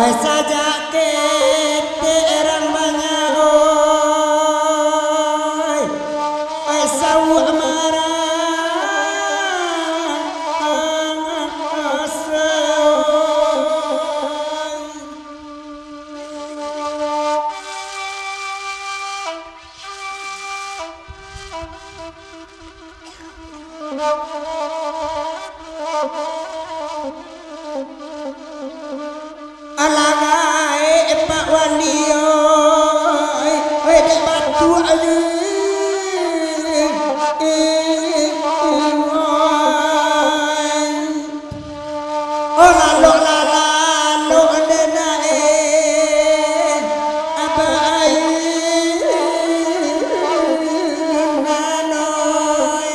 Oi saja keterang banyak oi sawu alagai Pak Wali oi dek batu ayu oh lalu dena apa ayu nanoy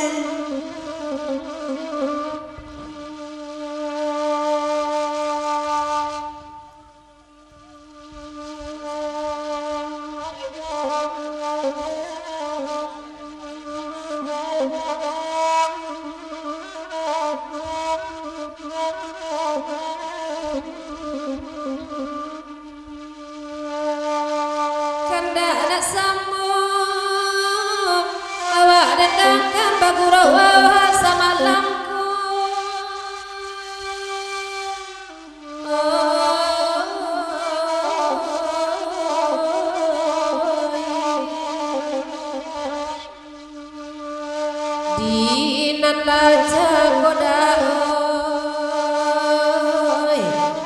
Kanda anak sambung awak datangkan bagurau sama lampu di nalaja koda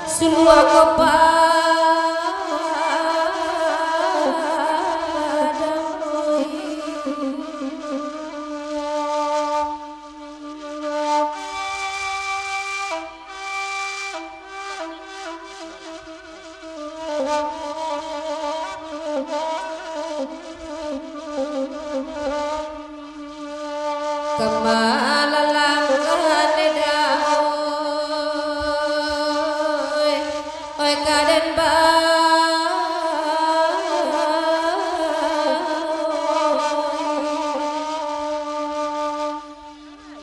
sulwa kopa kemalalang oi kaden ba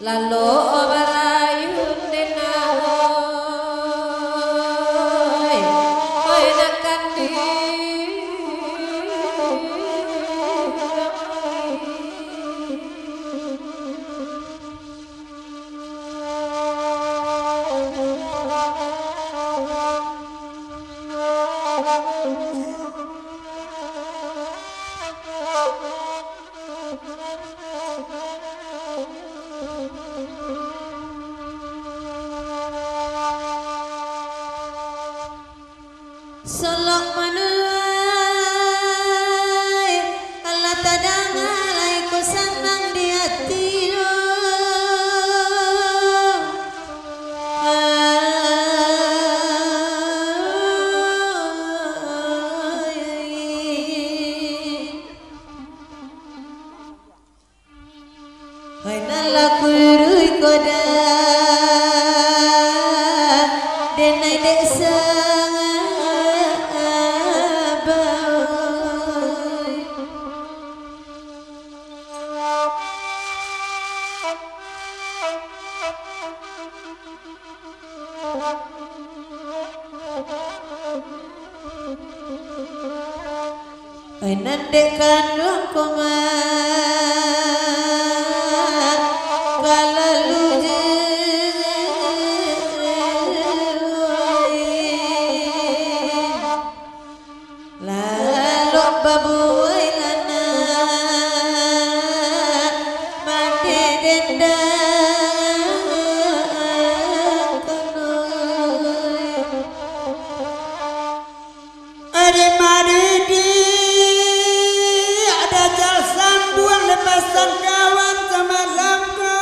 lalu barayun dena oi nakan di solok manai Allah tadang alaiku senang di hati hai nala kurui koda denai desa ai nande kandung koma kalalu lalu babu lana mate denda Ade maridi ada jal sambuang lepasan kawan sama lampu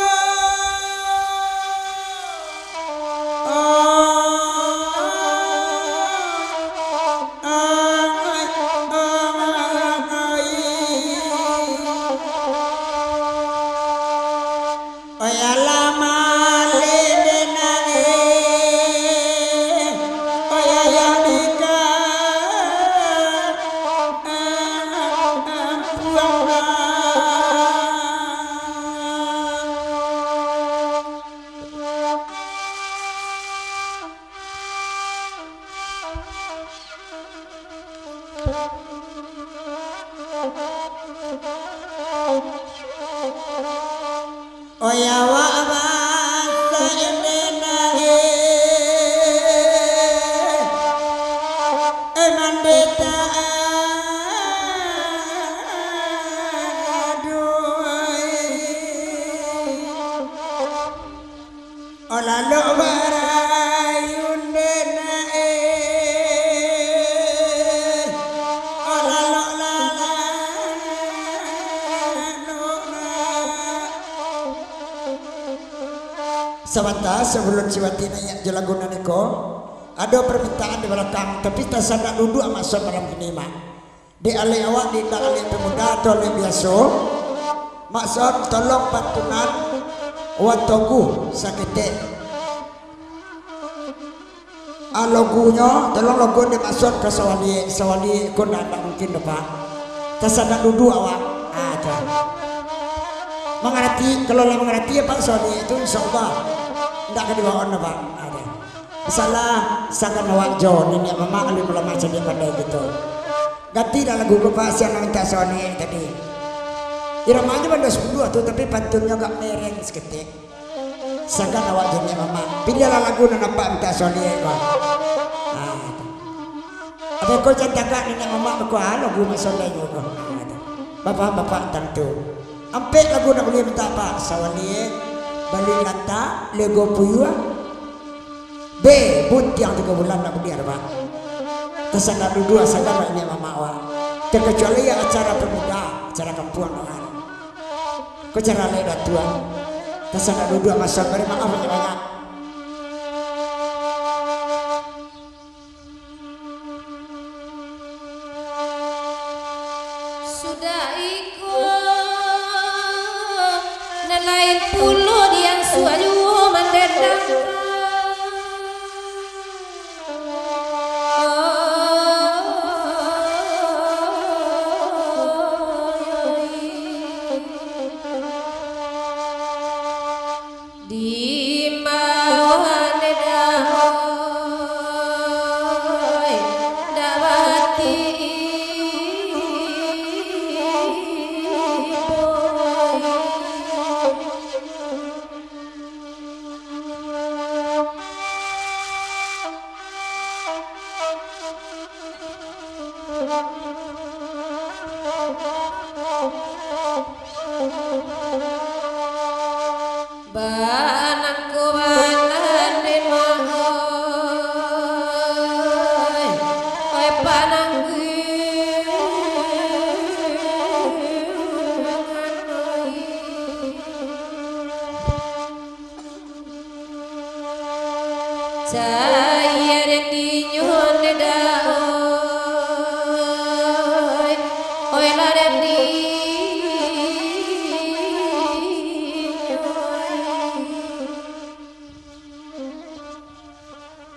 Olalo barayunde nae olalo lala Sabata sebelum Ciwati nanya jelagunan niko ada permintaan di belakang tapi tak sadar duduk masuk malam ini mak di alih awak di alih pemuda atau alih biasa maksud tolong patunan watogu sakite logonya tolong logo dimasuk ke sawali kau tidak mungkin depan tak sadar duduk awak ada mengerti kalau mengerti ya Pak Sawali itu insyaallah tidak akan dibawa pak ada salah sakan awak John ini mama alim ulama jadi pandai gitu ganti dah lagu Pak siang minta Sawali tadi iramanya pada 10 tuh tapi pantunnya agak mereng seketik sakan awak jadi mama pilihlah lagu dan apa minta Sawali kau apa kau cantakan nenek mama kau lagu masalah juga bapak-bapak tentu ampe lagu nak boleh minta apa Sawali balik lanta lego puyua B but yang 3 bulan nak boleh apa tersadar dua sadar ini mama wa terkecuali yang acara pemuda acara kampuan orang kau cara leda tuan tersadar dua masa beri maaf banyak sudah ikut lain puluh yang suaju mendendang di mana dahoy dawati banangku banan di mahoy oi panangku cari